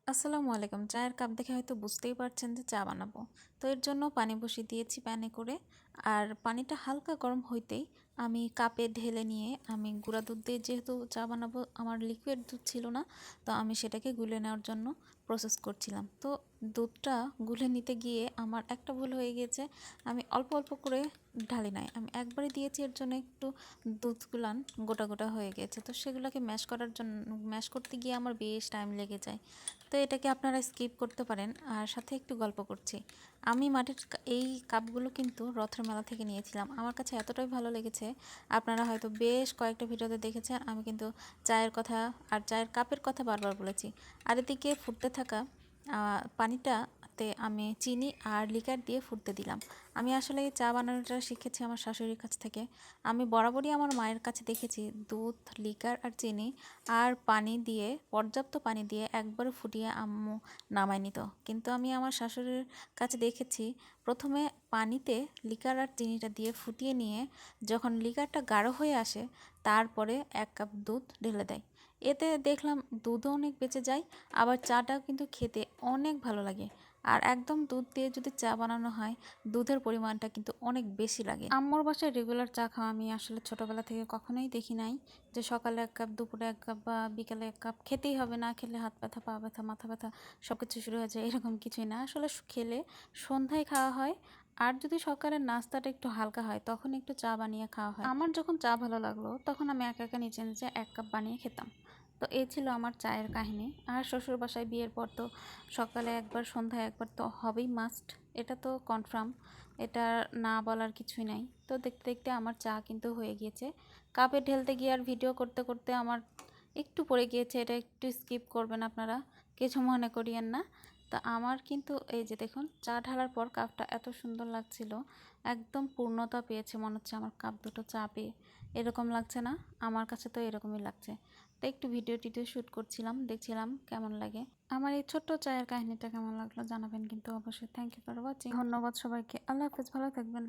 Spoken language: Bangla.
আসসালামু আলাইকুম। চায়ের কাপ দেখে হয়তো বুঝতেই পারছেন যে চা বানাবো। তো এর জন্য পানি বসিয়ে দিয়েছি প্যানে করে। আর পানিটা হালকা গরম হইতেই আমি কাপে ঢেলে নিয়ে আমি গুঁড়া দুধ দিয়ে যেহেতু চা বানাবো, আমার লিকুইড দুধ ছিল না, তো আমি সেটাকে গুলে নেওয়ার জন্য প্রসেস করছিলাম। তো দুধটা গুলে নিতে গিয়ে আমার একটা ভুল হয়ে গিয়েছে, আমি অল্প অল্প করে ঢালি নাই, আমি একবারে দিয়েছি, এর জন্য একটু দুধগুলান গোটা গোটা হয়ে গেছে। তো সেগুলোকে ম্যাশ করতে গিয়ে আমার বেশ টাইম লেগে যায়। তো এটাকে আপনারা স্কিপ করতে পারেন। আর সাথে একটু গল্প করছি, আমি মাটির এই কাপগুলো কিন্তু রথের মেলা থেকে নিয়েছিলাম। আমার কাছে এতটাই ভালো লেগেছে, আপনারা হয়তো বেশ কয়েকটা ভিডিওতে দেখেছেন আমি কিন্তু চায়ের কথা আর চায়ের কাপের কথা বারবার বলেছি। আর এদিকে ফুটতে থাকা পানিটাতে আমি চিনি আর লিকার দিয়ে ফুটতে দিলাম। আমি আসলে এই চা বানানোটা শিখেছি আমার শাশুড়ির কাছ থেকে। আমি বরাবরই আমার মায়ের কাছে দেখেছি দুধ, লিকার আর চিনি আর পানি দিয়ে, পর্যাপ্ত পানি দিয়ে একবারে ফুটিয়ে আম্মু নামায় নিত। কিন্তু আমি আমার শাশুড়ির কাছে দেখেছি প্রথমে পানিতে লিকার আর চিনিটা দিয়ে ফুটিয়ে নিয়ে যখন লিকারটা গাঢ় হয়ে আসে তারপরে 1 কাপ দুধ ঢেলে দেয়। এতে দেখলাম দুধও অনেক বেঁচে যায়, আবার চাটাও কিন্তু খেতে অনেক ভালো লাগে। আর একদম দুধ দিয়ে যদি চা বানানো হয়, দুধের পরিমাণটা কিন্তু অনেক বেশি লাগে। আম্মুর বাসায় রেগুলার চা খাওয়া আমি আসলে ছোটোবেলা থেকে কখনোই দেখি নাই, যে সকালে 1 কাপ, দুপুরে 1 কাপ বা বিকালে 1 কাপ খেতেই হবে, না খেলে হাত ব্যথা, পা ব্যথা, মাথা ব্যথা সব কিছু শুরু হয়ে যায়, এরকম কিছুই না। আসলে খেলে সন্ধ্যায় খাওয়া হয়। আর যদি সকালের নাস্তাটা একটু হালকা হয় তখন একটু চা বানিয়ে খাওয়া হয়। আমার যখন চা ভালো লাগলো তখন আমি একা একা নিচে নিচে 1 কাপ বানিয়ে খেতাম। তো এই ছিল আমার চায়ের কাহিনী। আর শ্বশুর বাসায় বিয়ের পর তো সকালে একবার, সন্ধ্যায় একবার তো হবেই, মাস্ট, এটা তো কনফার্ম, এটা না বলার কিছুই নাই। তো দেখতে দেখতে আমার চা কিন্তু হয়ে গিয়েছে। কাপে ঢেলতে গিয়ে আর ভিডিও করতে করতে আমার একটু পড়ে গিয়েছে, এটা একটু স্কিপ করবেন আপনারা, কিছু মনে করিয়েন না। তা আমার কিন্তু এই যে দেখুন, চা ঢালার পর কাপটা এত সুন্দর লাগছিল, একদম পূর্ণতা পেয়েছে, মনে হচ্ছে আমার কাপ দুটো চা পেয়ে। এরকম লাগছে না? আমার কাছে তো এরকমই লাগছে। তো একটু ভিডিও টিডিও শ্যুট করছিলাম, দেখছিলাম কেমন লাগে। আমার এই ছোট্ট চায়ের কাহিনীটা কেমন লাগলো জানাবেন কিন্তু অবশ্যই। Thank you for watching. ধন্যবাদ সবাইকে। আল্লাহ হাফেজ, ভালো থাকবেন।